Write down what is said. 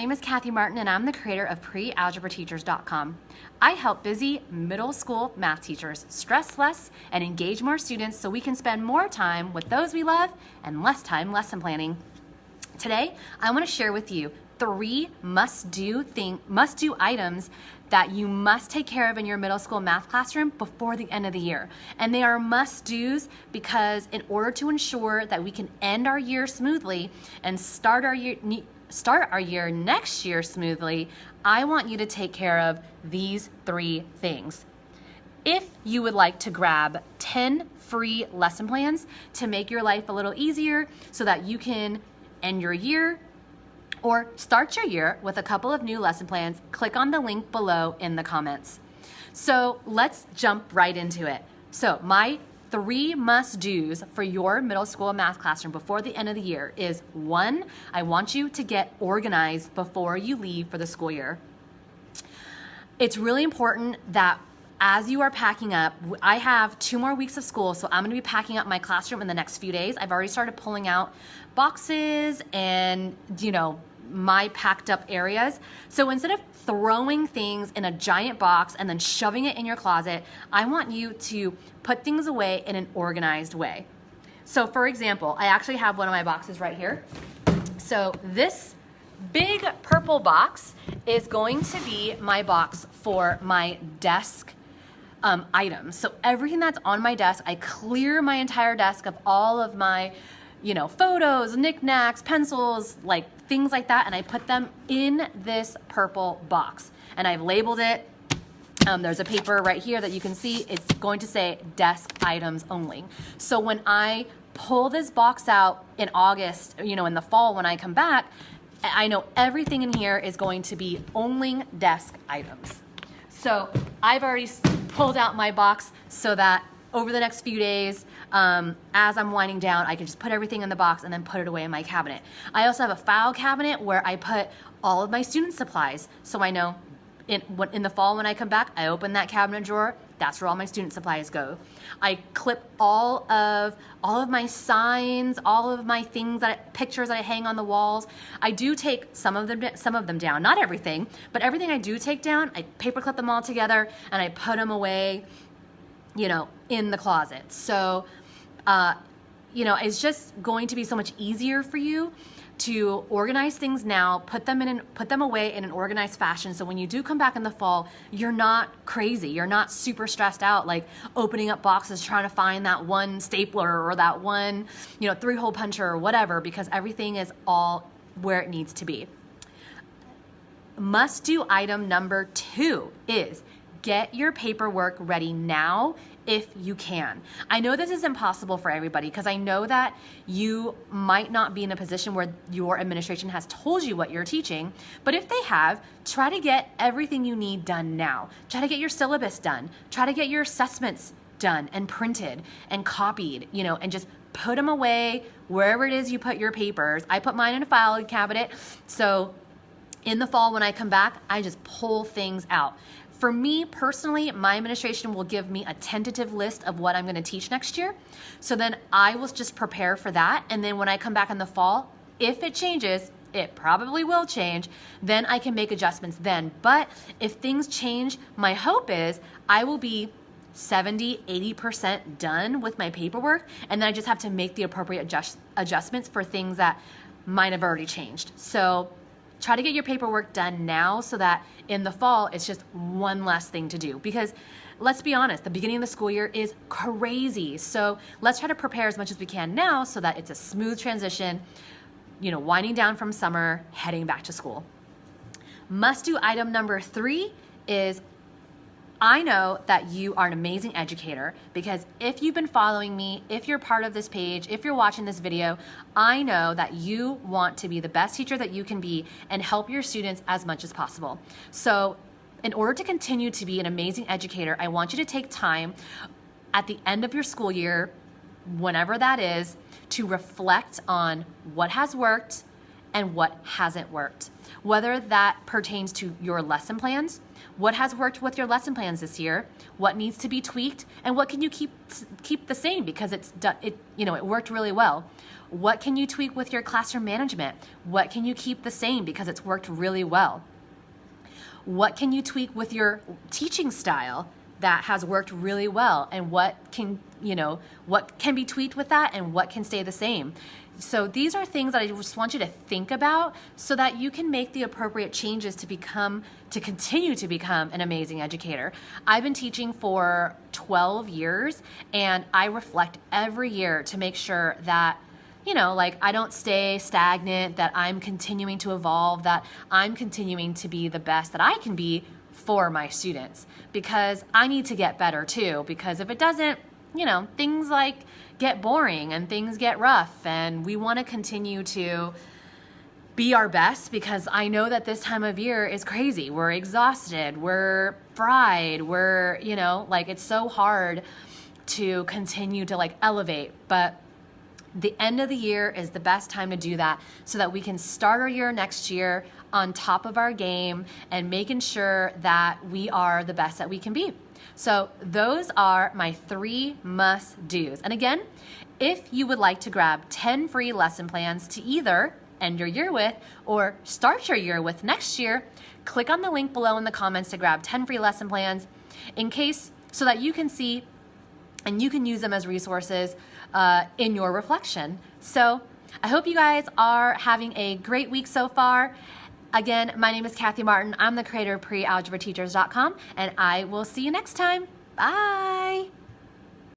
name is Kathy Martin, and I'm the creator of PreAlgebraTeachers.com. I help busy middle school math teachers stress less and engage more students so we can spend more time with those we love and less time lesson planning. Today, I want to share with you 3 must-do items that you must take care of in your middle school math classroom before the end of the year. And they are must-dos because in order to ensure that we can end our year smoothly and start our year next year smoothly, I want you to take care of these 3 things. If you would like to grab 10 free lesson plans to make your life a little easier so that you can end your year or start your year with a couple of new lesson plans, click on the link below in the comments. So let's jump right into it. So my 3 must-dos for your middle school math classroom before the end of the year is 1, I want you to get organized before you leave for the school year. It's really important that as you are packing up, I have 2 more weeks of school, so I'm gonna be packing up my classroom in the next few days. I've already started pulling out boxes and, my packed up areas. So instead of throwing things in a giant box and then shoving it in your closet, I want you to put things away in an organized way. So for example, I actually have one of my boxes right here. So this big purple box is going to be my box for my desk items. So everything that's on my desk, I clear my entire desk of all of my photos, knickknacks, pencils, like things like that, and I put them in this purple box. And I've labeled it. There's a paper right here that you can see. It's going to say desk items only. So when I pull this box out in August, in the fall when I come back, I know everything in here is going to be only desk items. So I've already pulled out my box so that over the next few days, as I'm winding down, I can just put everything in the box and then put it away in my cabinet. I also have a file cabinet where I put all of my student supplies. So I know in the fall when I come back, I open that cabinet drawer. That's where all my student supplies go. I clip all of my signs, all of my pictures that I hang on the walls. I do take some of them down, not everything, but everything I do take down, I paper clip them all together and I put them away, in the closet. So, it's just going to be so much easier for you to organize things now, put them away in an organized fashion. So when you do come back in the fall, you're not crazy. You're not super stressed out, like opening up boxes, trying to find that one stapler or that one, 3-hole puncher or whatever, because everything is all where it needs to be. Must-do item number 2 is get your paperwork ready now if you can. I know this is impossible for everybody because I know that you might not be in a position where your administration has told you what you're teaching, but if they have, try to get everything you need done now. Try to get your syllabus done. Try to get your assessments done and printed and copied, and just put them away wherever it is you put your papers. I put mine in a file cabinet, so in the fall when I come back, I just pull things out. For me personally, my administration will give me a tentative list of what I'm going to teach next year. So then I will just prepare for that. And then when I come back in the fall, if it changes, it probably will change, then I can make adjustments then. But if things change, my hope is I will be 70-80% done with my paperwork. And then I just have to make the appropriate adjustments for things that might have already changed. So try to get your paperwork done now so that in the fall, it's just one less thing to do. Because let's be honest, the beginning of the school year is crazy. So let's try to prepare as much as we can now so that it's a smooth transition, winding down from summer, heading back to school. Must-do item number 3 is I know that you are an amazing educator because if you've been following me, if you're part of this page, if you're watching this video, I know that you want to be the best teacher that you can be and help your students as much as possible. So in order to continue to be an amazing educator, I want you to take time at the end of your school year, whenever that is, to reflect on what has worked and what hasn't worked. Whether that pertains to your lesson plans, what has worked with your lesson plans this year, what needs to be tweaked, and what can you keep the same because it worked really well. What can you tweak with your classroom management? What can you keep the same because it's worked really well? What can you tweak with your teaching style that has worked really well, and what can be tweaked with that and what can stay the same? So these are things that I just want you to think about so that you can make the appropriate changes to continue to become an amazing educator. I've been teaching for 12 years and I reflect every year to make sure that I don't stay stagnant, that I'm continuing to evolve, that I'm continuing to be the best that I can be for my students, because I need to get better too, because if it doesn't, things get boring and things get rough, and we want to continue to be our best because I know that this time of year is crazy. We're exhausted, we're fried, it's so hard to continue to elevate, but the end of the year is the best time to do that so that we can start our year next year on top of our game and making sure that we are the best that we can be. So those are my 3 must-dos. And again, if you would like to grab 10 free lesson plans to either end your year with or start your year with next year, click on the link below in the comments to grab 10 free lesson plans so that you can see and you can use them as resources in your reflection. So I hope you guys are having a great week so far. Again, my name is Kathy Martin. I'm the creator of PreAlgebraTeachers.com, and I will see you next time. Bye.